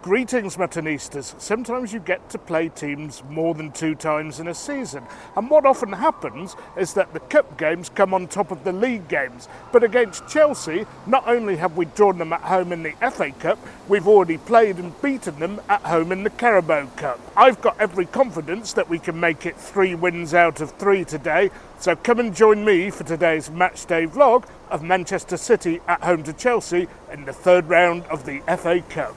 Greetings, Muttonistas. Sometimes you get to play teams more than 2 times in a season, and what often happens is that the cup games come on top of the league games. But against Chelsea, not only have we drawn them at home in the FA Cup, we've already played and beaten them at home in the Carabao Cup. I've got every confidence that we can make it 3 wins out of 3 today, so come and join me for today's matchday vlog of Manchester City at home to Chelsea in the 3rd round of the FA Cup.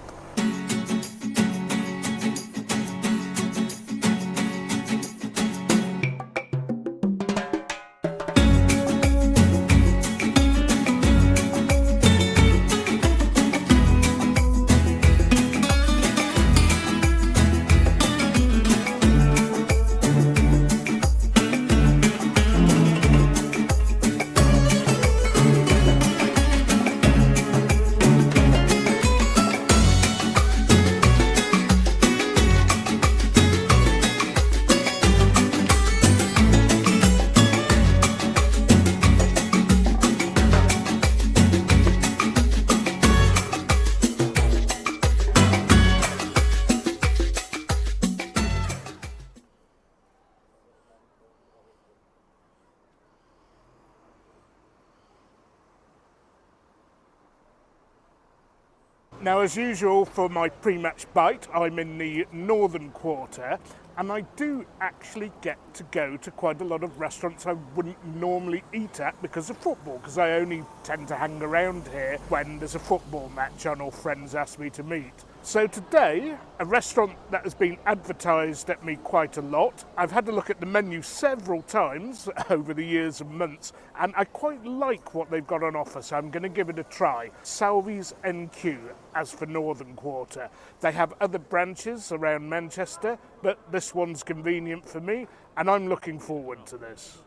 Now, as usual for my pre-match bite, I'm in the northern quarter, and I do actually get to go to quite a lot of restaurants I wouldn't normally eat at because of football, because I only tend to hang around here when there's a football match on or friends ask me to meet. So today, a restaurant that has been advertised at me quite a lot. I've had a look at the menu several times over the years and months, and I quite like what they've got on offer, so I'm going to give it a try. Salvi's NQ, as for Northern Quarter. They have other branches around Manchester, but this one's convenient for me, and I'm looking forward to this.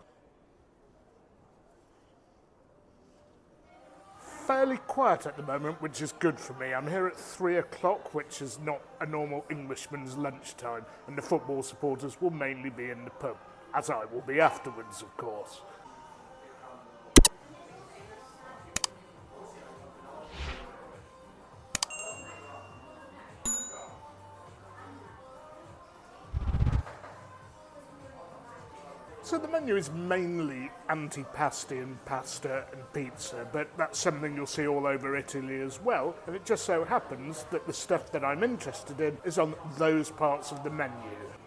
Fairly quiet at the moment, which is good for me. I'm here at 3 o'clock, which is not a normal Englishman's lunchtime, and the football supporters will mainly be in the pub, as I will be afterwards, of course. So the menu is mainly antipasti and pasta and pizza, but that's something you'll see all over Italy as well. And it just so happens that the stuff that I'm interested in is on those parts of the menu.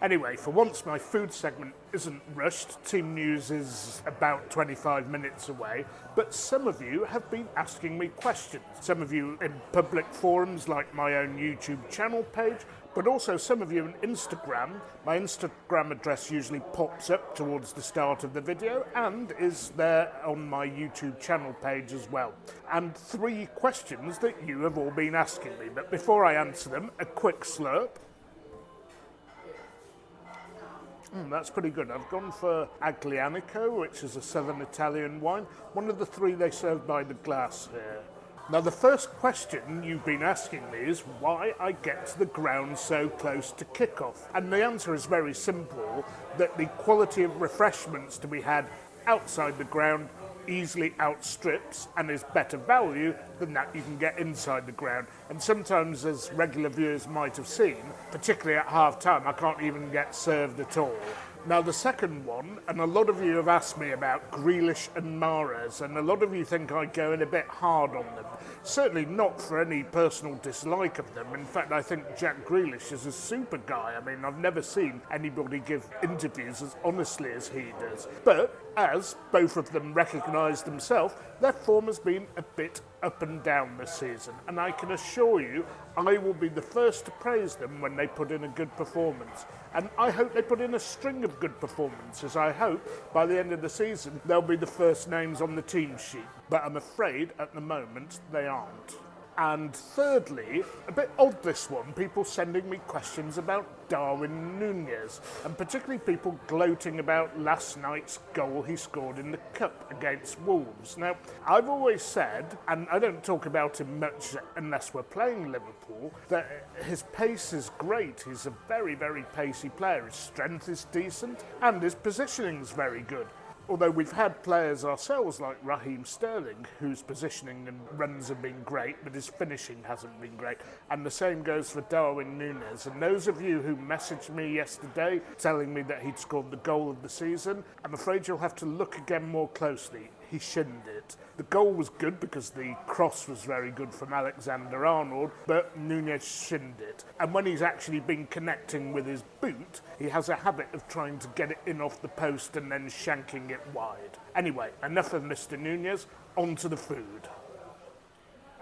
Anyway, for once my food segment isn't rushed. Team news is about 25 minutes away, but some of you have been asking me questions. Some of you in public forums like my own YouTube channel page, but also some of you on Instagram. My Instagram address usually pops up towards the start of the video and is there on my YouTube channel page as well. And 3 questions that you have all been asking me. But before I answer them, a quick slurp. That's pretty good. I've gone for Aglianico, which is a southern Italian wine. One of the 3 they serve by the glass here. Now, the first question you've been asking me is why I get to the ground so close to kickoff. And the answer is very simple, that the quality of refreshments to be had outside the ground easily outstrips and is better value than that you can get inside the ground. And sometimes, as regular viewers might have seen, particularly at half time, I can't even get served at all. Now, the second one, and a lot of you have asked me about Grealish and Mahrez, and a lot of you think I go in a bit hard on them. Certainly not for any personal dislike of them. In fact, I think Jack Grealish is a super guy. I mean, I've never seen anybody give interviews as honestly as he does. But as both of them recognise themselves, their form has been a bit up and down this season, and I can assure you I will be the first to praise them when they put in a good performance. And I hope they put in a string of good performances. I hope by the end of the season they'll be the first names on the team sheet, but I'm afraid at the moment they aren't. And thirdly, a bit odd this one, people sending me questions about Darwin Núñez, and particularly people gloating about last night's goal he scored in the Cup against Wolves. Now, I've always said, and I don't talk about him much unless we're playing Liverpool, that his pace is great. He's a very, very pacey player. His strength is decent, and his positioning's very good. Although we've had players ourselves like Raheem Sterling, whose positioning and runs have been great, but his finishing hasn't been great. And the same goes for Darwin Núñez. And those of you who messaged me yesterday telling me that he'd scored the goal of the season, I'm afraid you'll have to look again more closely. He shinned it. The goal was good because the cross was very good from Alexander-Arnold, but Núñez shinned it. And when he's actually been connecting with his boot, he has a habit of trying to get it in off the post and then shanking it wide. Anyway, enough of Mr. Núñez, on to the food.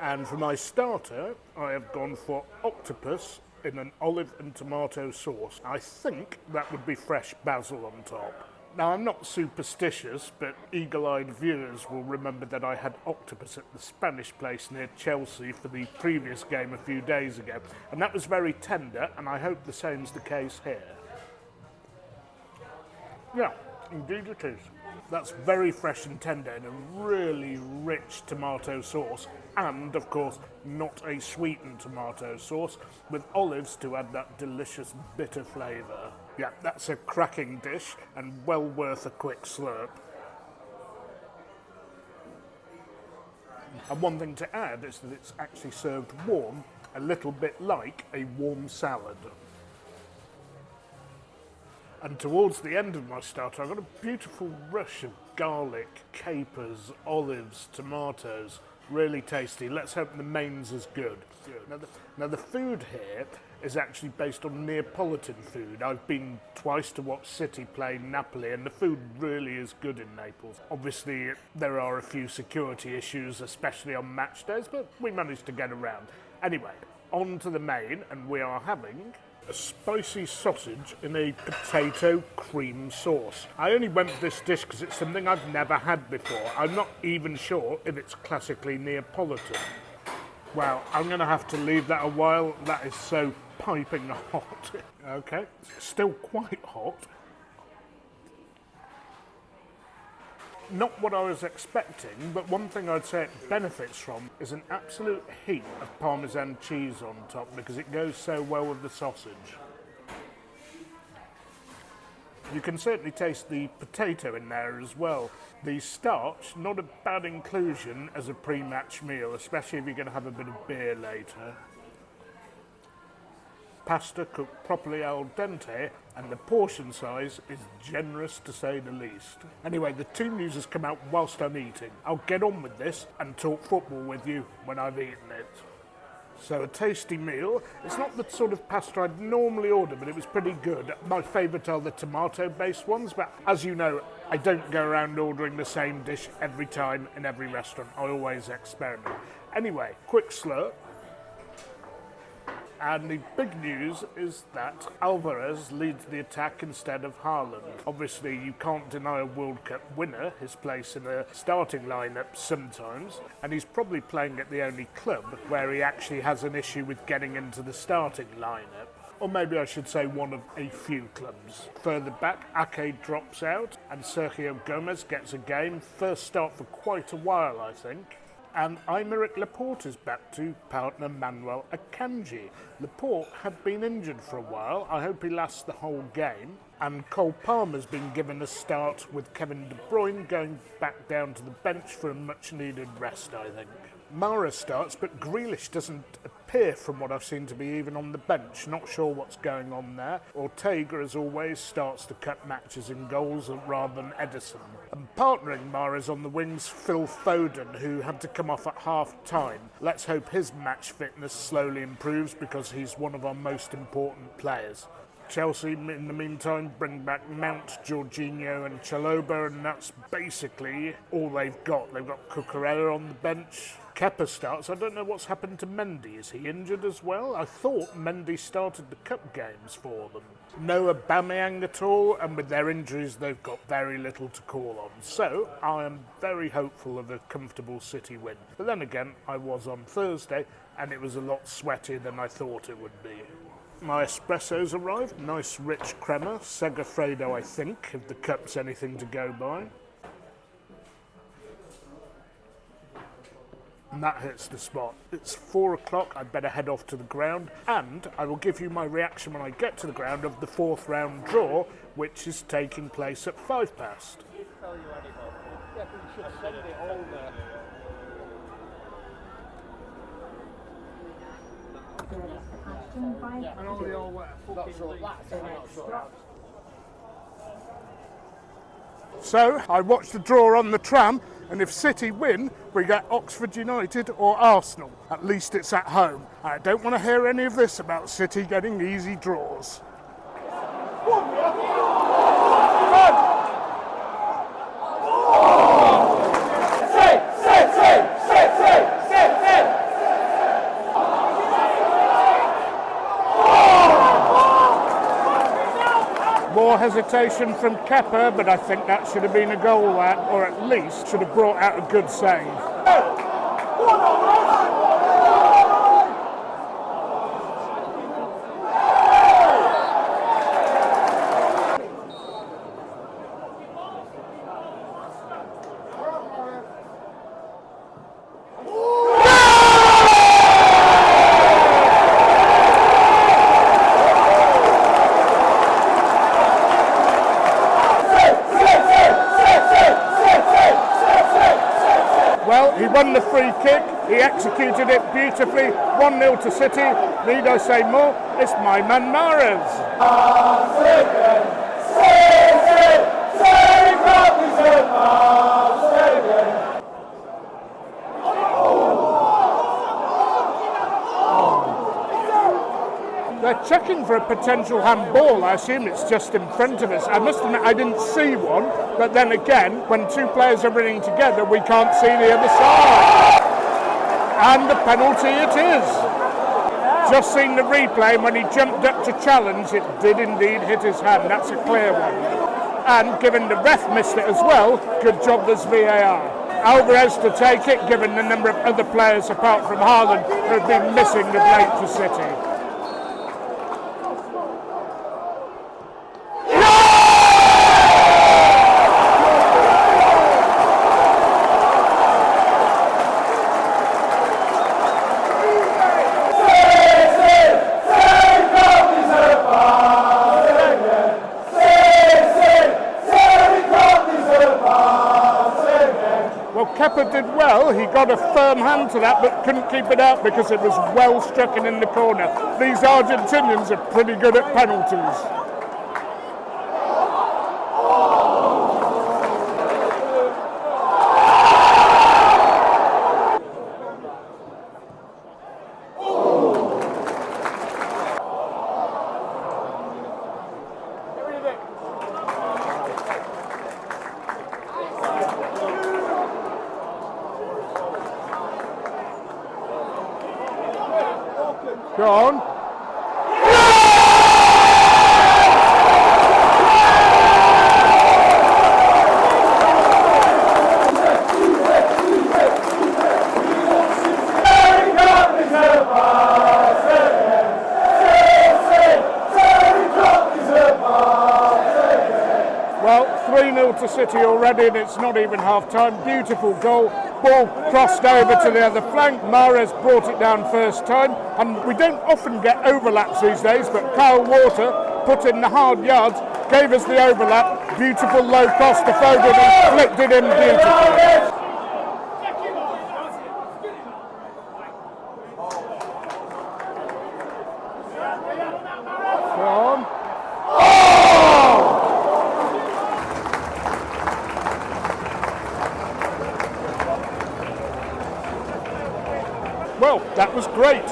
And for my starter, I have gone for octopus in an olive and tomato sauce. I think that would be fresh basil on top. Now, I'm not superstitious, but eagle-eyed viewers will remember that I had octopus at the Spanish place near Chelsea for the previous game a few days ago, and that was very tender, and I hope the same's the case here. Yeah, indeed it is. That's very fresh and tender in a really rich tomato sauce, and, of course, not a sweetened tomato sauce, with olives to add that delicious bitter flavour. Yeah, that's a cracking dish and well worth a quick slurp. And one thing to add is that it's actually served warm, a little bit like a warm salad. And towards the end of my starter, I've got a beautiful rush of garlic, capers, olives, tomatoes. Really tasty. Let's hope the main's as good. Now the food here is actually based on Neapolitan food. I've been twice to watch City play Napoli, and the food really is good in Naples. Obviously, there are a few security issues, especially on match days, but we managed to get around. Anyway, on to the main, and we are having a spicy sausage in a potato cream sauce. I only went for this dish because it's something I've never had before. I'm not even sure if it's classically Neapolitan. Well, I'm going to have to leave that a while. That is so piping hot. Okay, still quite hot. Not what I was expecting, but one thing I'd say it benefits from is an absolute heap of Parmesan cheese on top because it goes so well with the sausage. You can certainly taste the potato in there as well. The starch, not a bad inclusion as a pre-match meal, especially if you're going to have a bit of beer later. Pasta cooked properly al dente, and the portion size is generous to say the least. Anyway, the team news has come out whilst I'm eating. I'll get on with this and talk football with you when I've eaten it. So a tasty meal. It's not the sort of pasta I'd normally order, but it was pretty good. My favourite are the tomato-based ones, but as you know, I don't go around ordering the same dish every time in every restaurant. I always experiment. Anyway, quick slurp. And the big news is that Alvarez leads the attack instead of Haaland. Obviously, you can't deny a World Cup winner his place in a starting lineup sometimes, and he's probably playing at the only club where he actually has an issue with getting into the starting lineup. Or maybe I should say one of a few clubs. Further back, Ake drops out, and Sergio Gomez gets a game. First start for quite a while, I think. And Aymeric Laporte is back to partner Manuel Akanji. Laporte had been injured for a while. I hope he lasts the whole game. And Cole Palmer's been given a start with Kevin De Bruyne going back down to the bench for a much-needed rest, I think. Mahrez starts, but Grealish doesn't appear from what I've seen to be even on the bench. Not sure what's going on there. Ortega, as always, starts to cut matches in goals rather than Edison. And partnering Mahrez on the wings, Phil Foden, who had to come off at half-time. Let's hope his match fitness slowly improves because he's one of our most important players. Chelsea, in the meantime, bring back Mount, Jorginho and Chalobah, and that's basically all they've got. They've got Cucurella on the bench. Kepa starts. I don't know what's happened to Mendy. Is he injured as well? I thought Mendy started the cup games for them. No Aubameyang at all, and with their injuries, they've got very little to call on. So, I am very hopeful of a comfortable City win. But then again, I was on Thursday, and it was a lot sweatier than I thought it would be. My espresso's arrived. Nice rich crema. Segafredo, I think, if the cup's anything to go by. And that hits the spot. It's 4 o'clock, I'd better head off to the ground, and I will give you my reaction when I get to the ground of the fourth round draw, which is taking place at 5 past. So, I watched the draw on the tram, and if City win, we get Oxford United or Arsenal. At least it's at home. I don't want to hear any of this about City getting easy draws. More hesitation from Kepa, but I think that should have been a goal, that, or at least should have brought out a good save. Well, he won the free kick, he executed it beautifully, 1-0 to City. Need I say more? It's my man Mahrez. They're checking for a potential handball. I assume it's just in front of us. I must admit I didn't see one, but then again, when two players are running together, we can't see the other side. And the penalty it is. Just seen the replay, when he jumped up to challenge, it did indeed hit his hand. That's a clear one. And given the ref missed it as well, good job there's VAR. Alvarez to take it, given the number of other players apart from Haaland who have been missing of late for City. Kepa did well, he got a firm hand to that but couldn't keep it out because it was well struck and in the corner. These Argentinians are pretty good at penalties. Go on. Well, 3-0 to City already, and it's not even half-time. Beautiful goal. Ball crossed over to the other flank. Mahrez brought it down first time, and we don't often get overlaps these days, but Kyle Walker put in the hard yards, gave us the overlap. Beautiful low cross to Foden and flicked it in beautifully. Go on. Well, that was great.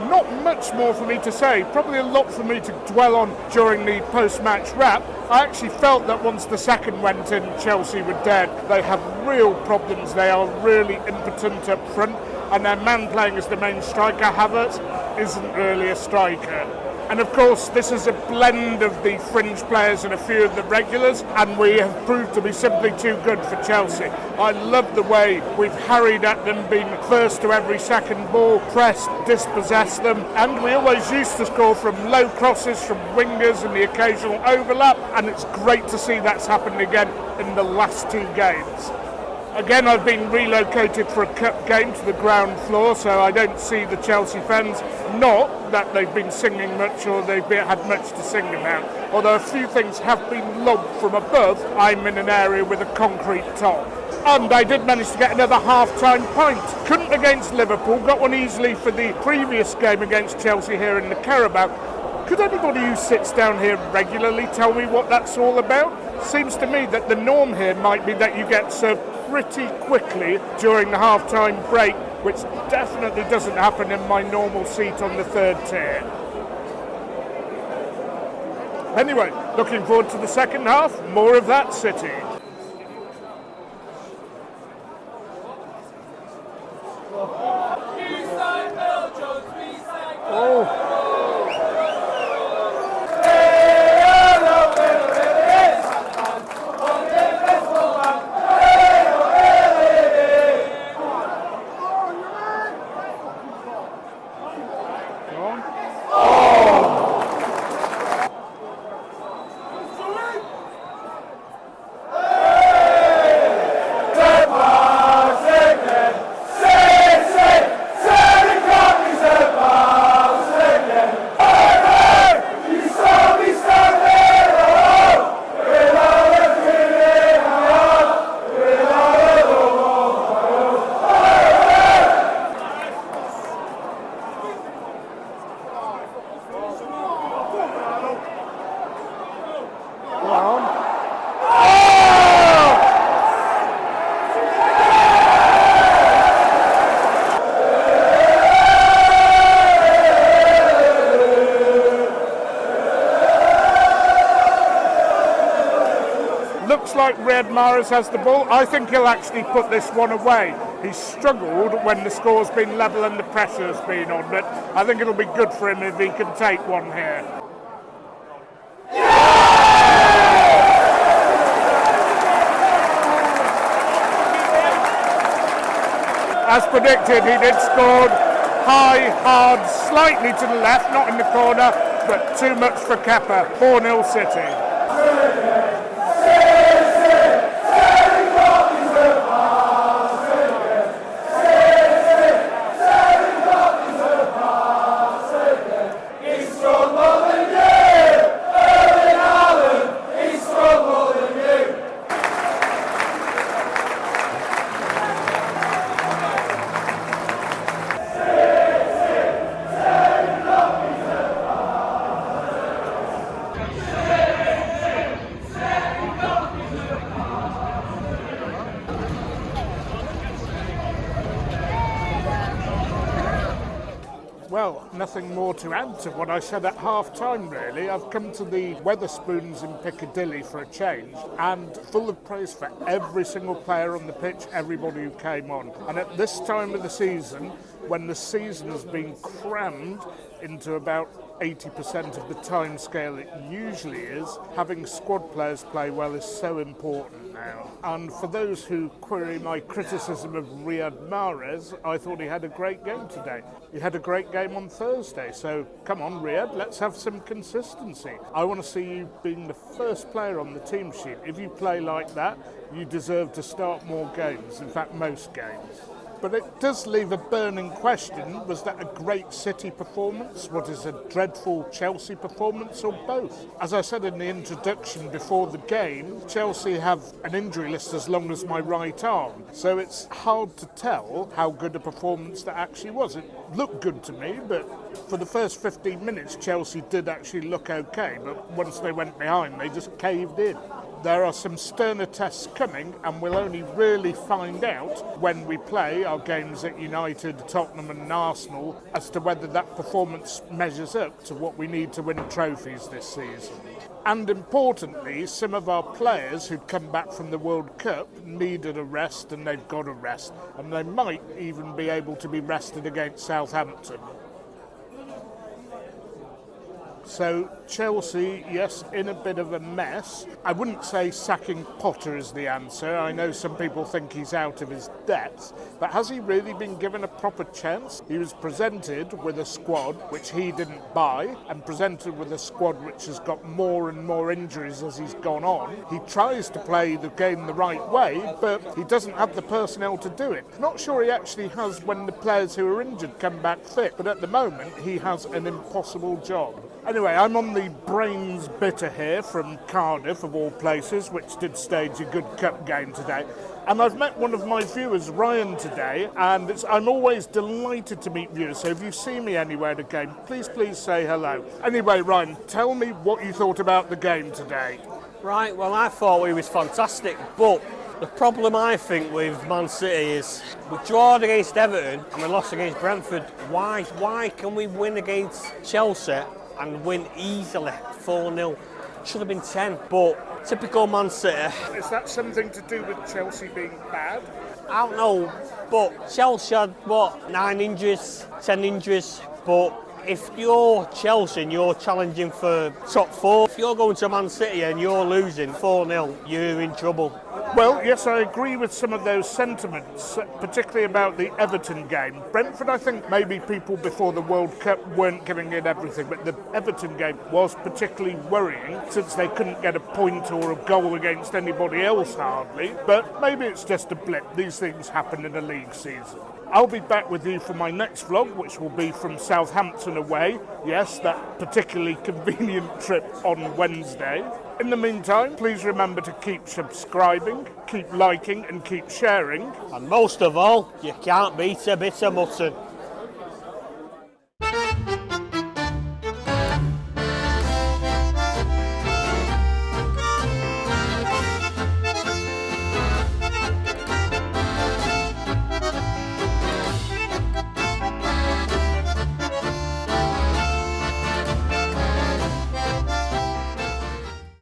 Not much more for me to say, probably a lot for me to dwell on during the post-match wrap. I actually felt that once the second went in, Chelsea were dead. They have real problems, they are really impotent up front, and their man playing as the main striker, Havertz, isn't really a striker. And of course, this is a blend of the fringe players and a few of the regulars, and we have proved to be simply too good for Chelsea. I love the way we've harried at them, been first to every second ball, pressed, dispossessed them, and we always used to score from low crosses from wingers and the occasional overlap, and it's great to see that's happened again in the last two games. Again, I've been relocated for a cup game to the ground floor, so I don't see the Chelsea fans. Not that they've been singing much or they've had much to sing about, although a few things have been lobbed from above. I'm in an area with a concrete top. And I did manage to get another half-time pint. Couldn't against Liverpool, got one easily for the previous game against Chelsea here in the Carabao. Could anybody who sits down here regularly tell me what that's all about? Seems to me that the norm here might be that you get served pretty quickly during the half-time break, which definitely doesn't happen in my normal seat on the third tier. Anyway, looking forward to the second half, more of that City. Oh. Looks like Mahrez has the ball. I think he'll actually put this one away. He's struggled when the score's been level and the pressure's been on, but I think it'll be good for him if he can take one here. As predicted, he did score high, hard, slightly to the left, not in the corner, but too much for Kepa. 4-0 City. Well, nothing more to add to what I said at half-time, really. I've come to the Wetherspoons in Piccadilly for a change, and full of praise for every single player on the pitch, everybody who came on. And at this time of the season, when the season has been crammed into about 80% of the time scale it usually is, having squad players play well is so important now. And for those who query my criticism of Mahrez, I thought he had a great game today. He had a great game on Thursday, so come on Riyad, let's have some consistency. I want to see you being the first player on the team sheet. If you play like that, you deserve to start more games, in fact most games. But it does leave a burning question. Was that a great City performance? What is a dreadful Chelsea performance, or both? As I said in the introduction before the game, Chelsea have an injury list as long as my right arm. So it's hard to tell how good a performance that actually was. It looked good to me, but for the first 15 minutes, Chelsea did actually look okay. But once they went behind, they just caved in. There are some sterner tests coming, and we'll only really find out when we play our games at United, Tottenham and Arsenal as to whether that performance measures up to what we need to win trophies this season. And importantly, some of our players who'd come back from the World Cup needed a rest, and they've got a rest, and they might even be able to be rested against Southampton. So Chelsea, yes, in a bit of a mess. I wouldn't say sacking Potter is the answer. I know some people think he's out of his depth, but has he really been given a proper chance? He was presented with a squad which he didn't buy, and presented with a squad which has got more and more injuries as he's gone on. He tries to play the game the right way, but he doesn't have the personnel to do it. Not sure he actually has when the players who are injured come back fit, but at the moment he has an impossible job. Anyway, I'm on the brains bitter here from Cardiff, of all places, which did stage a good cup game today. And I've met one of my viewers, Ryan, today, and I'm always delighted to meet viewers, so if you see me anywhere at a game, please say hello. Anyway, Ryan, tell me what you thought about the game today. Right, well, I thought we was fantastic, but the problem I think with Man City is we drawed against Everton and we lost against Brentford. Why can we win against Chelsea and win easily 4-0? Should have been 10, but typical Man City. Is that something to do with Chelsea being bad? I don't know, but Chelsea had, 9 injuries, 10 injuries, but if you're Chelsea and you're challenging for top 4, if you're going to Man City and you're losing 4-0, you're in trouble. Well, yes, I agree with some of those sentiments, particularly about the Everton game. Brentford, I think maybe people before the World Cup weren't giving it everything, but the Everton game was particularly worrying since they couldn't get a point or a goal against anybody else hardly. But maybe it's just a blip. These things happen in a league season. I'll be back with you for my next vlog, which will be from Southampton away. Yes, that particularly convenient trip on Wednesday. In the meantime, please remember to keep subscribing, keep liking and keep sharing. And most of all, you can't beat a bitter mutton.